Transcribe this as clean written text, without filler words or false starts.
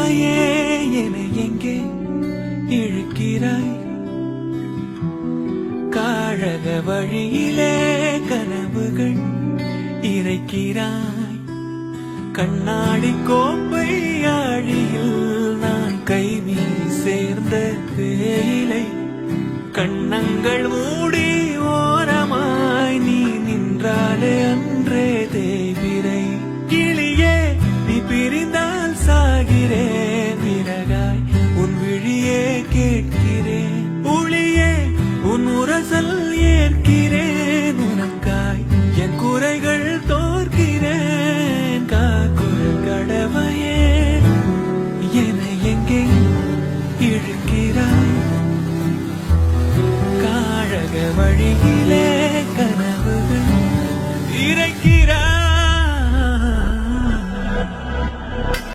தாயே என எங்கே இழுக்கிறாய் காழக வழியிலே கனவுகள் இறைக்கிறாய் கண்ணாடி கோப்பை ஆழியில் நான் கைவி சேர்ந்த தேயிலை கண்ணங்கள் மூடி ஓரமாய் நீ நின்றாலே அன்றே தேவிரை கிளியே நீ பிரிந்தால் சாகிறேன் விறகாய் உன் விழியே கேட்கிறேன் ஒளியே உன் உரசல் ஏற்கிறேன் உனக்காய் என் குறைகள் தோற்கிறேன் காக்குரல் கடவையே என எங்கே இழுக்கிறாய் காழக வழியிலே கனவுகள் இறைக்கி